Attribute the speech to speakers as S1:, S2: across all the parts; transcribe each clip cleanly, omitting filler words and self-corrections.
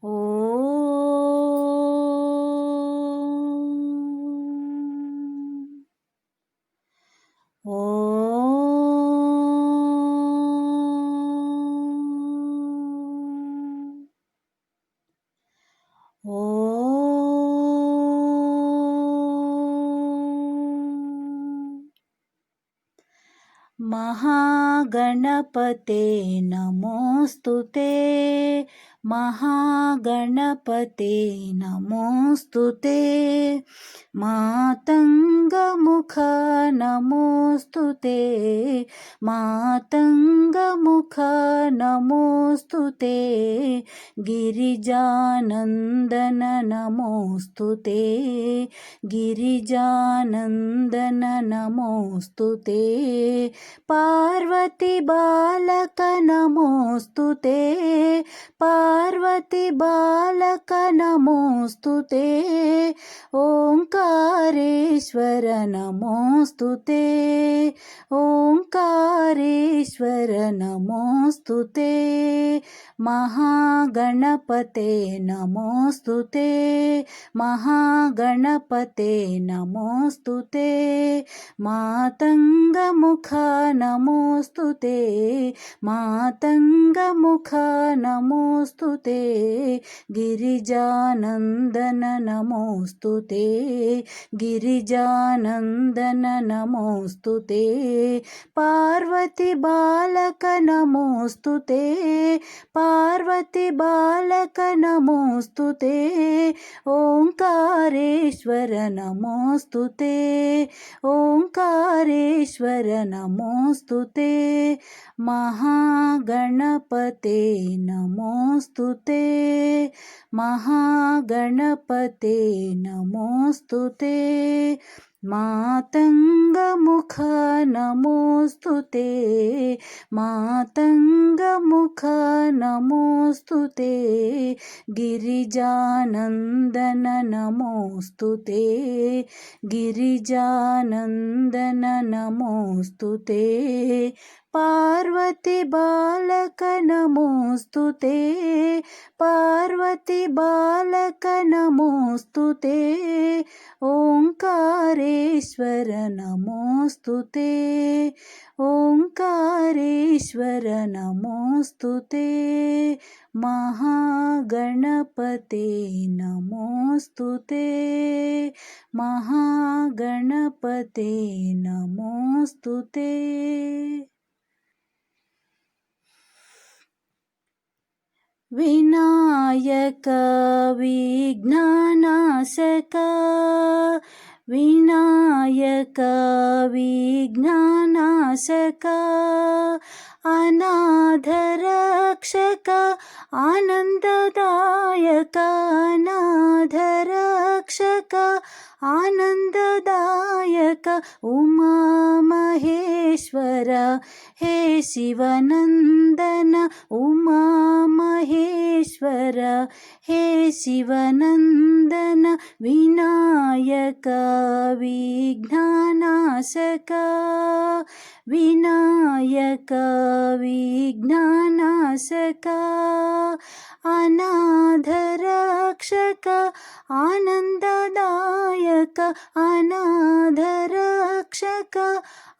S1: महागणपते नमोस्तुते, महागणपते नमोस्तुते, मातङ्गमुख नमोस्तुते, मातङ्गमुख नमोस्तुते, गिरिजानन्दन नमोस्तुते, गिरिजानन्दन नमोस्तुते, पार्वती बालक नमोस्तुते, पार्वती बालक नमोस्तुते, ओंकारेश्वर नमोस्तुते, ओंकारेश्वर नमोस्तुते, महागणपते नमोस्तुते, महागणपते नमोस्तुते, मातङ्गमुख नमोस्तुते, मातङ्गमुख नमोस्तुते, गिरिजानन्दन नमोस्तुते, गिरिजानन्दन नमोस्तुते, पार्वती बालक नमोस्तुते, पार्वती बालक नमोस्तुते, ओंकारेश्वर नमोस्तुते, ओंकारेश्वर नमोस्तुते, महागणपते नमोस्तुते, महागणपते नमोस्तुते, मातङ्गमुख नमोस्तुते, मातङ्गमुख नमोस्तुते, गिरिजानन्दन नमोस्तुते, गिरिजानन्दन नमोस्तुते, पार्वती बालक नमोस्तुते, पार्वती बालक नमोस्तुते, ओंकारेश्वर नमोस्तुते, ओंकारेश्वर नमोस्तुते, महागणपते नमोस्तुते, महागणपते नमोस्तुते। विनायक विघ्ननाशक, विनायक विघ्ननाशक, अनाथरक्षक आनन्ददायक, अनाथरक्षक आनन्ददायक, उमा महेश्वर हे शिवनन्दन, उमा महेश्वर हे शिवनन्दन, विनायक विघ्ननाशक, विनायक विघ्ननाशक, अनाथरक्षक आनन्ददायक, अनाथरक्षक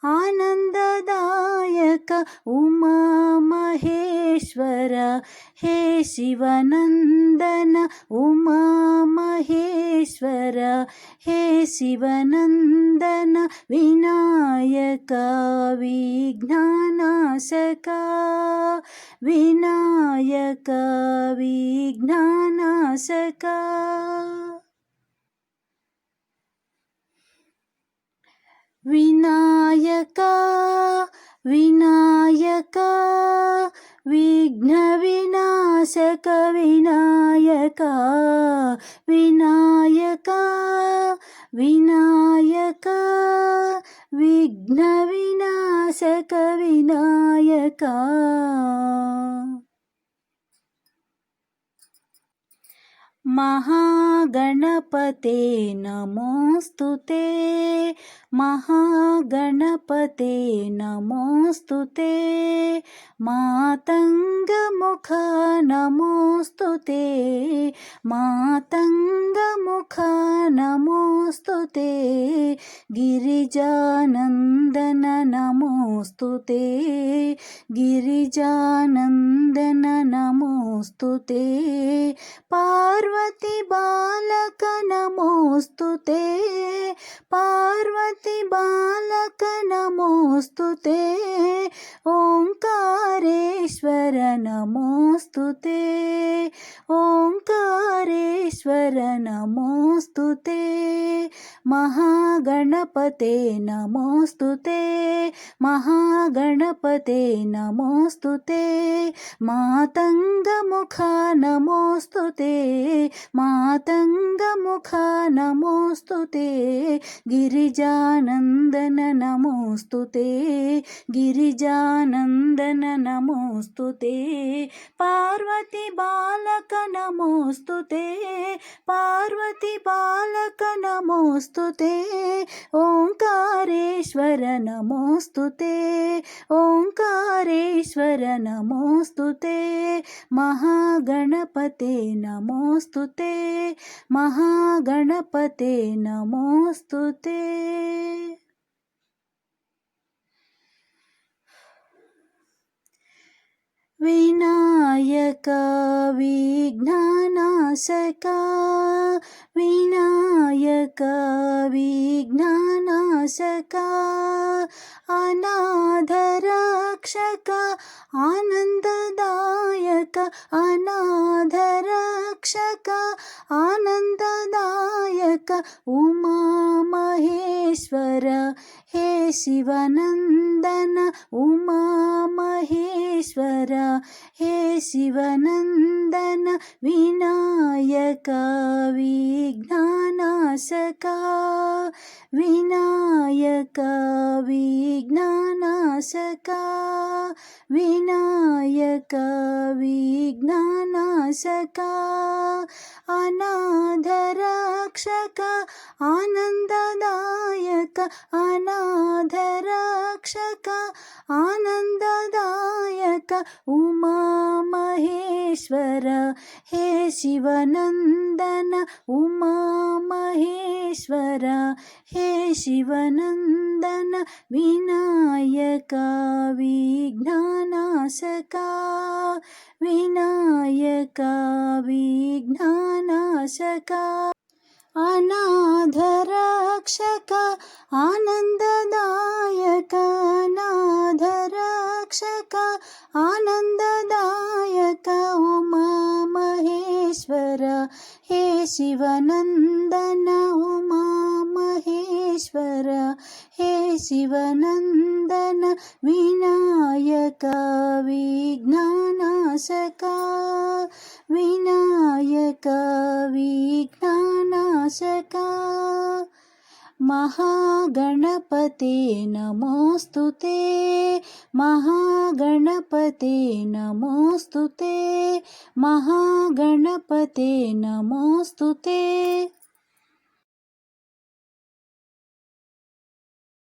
S1: आनन्ददायक, उमा महेश्वर हे शिवनन्दन, उमा महेश्वर हे शिवनन्दन, विनायक विघ्ननाशक, विनायक विघ्ननाशक। विनायक विनायक विघ्नविनाशक, विनायक विनायक विनायक विघ्नविनाशक, विनायक। महागणपते नमोस्तुते, महागणपते नमोस्तुते, मातङ्गमुख नमोस्तुते, मातङ्गमुख नमोऽस्तु ते गिरिजानन्दन नमोऽस्तु ते गिरिजानन्दन नमोऽस्तु ते पार्वती बालक नमोऽस्तु ते पार्वती बालक नमोऽस्तु ते ओंकारेश्वर नमोऽस्तु ते ओंकारेश्वर नमोऽस्तु ते महागणपते नमोऽस्तु ते महागणपते नमोऽस्तु ते मातङ्गमुख नमोऽस्तु ते मातङ्गमुख नमोऽस्तु ते गिरिजानन्दन नमोऽस्तु ते गिरिजानन्दन नमोऽस्तु ते पार्वती बालक नमोऽस्तु ते पार्वती बालक नमोऽस्तु ते ओंकारेश्वर नमोऽस्तु ते ओंकारेश्वर नमोऽस्तु ते महागणपते नमोऽस्तु ते महागणपते नमोऽस्तु ते विनायक विघ्ननाशक विनायक विघ्ननाशक अनाथरक्षक आनन्ददायक अनाथरक्षक आनन्ददायक उमा महेश्वर हे शिवनन्दन उमा महेश्वर हे शिवनन्दन विनायक विघ्ननाशक विनायक विघ्ननाशक विनायक विघ्ननाशक अनाथरक्षक आनन्ददायक अनाथरक्षक आनन्ददायक उमा महेश्वर हे शिवनन्दन उमा महेश्वर हे शिवनन्दन विनायक विघ्ननाशक विनायक विघ्ननाशक अनाथरक्षक आनन्ददायक अनाथरक्षक आनन्ददायक उमा महेश्वर हे शिवनन्दन उमा महेश्वर हे शिवनन्दन विनायक विघ्ननाशक विनायक विघ्ननाशक महागणपते नमोऽस्तु ते महागणपते नमोऽस्तु ते महागणपते नमोऽस्तु ते।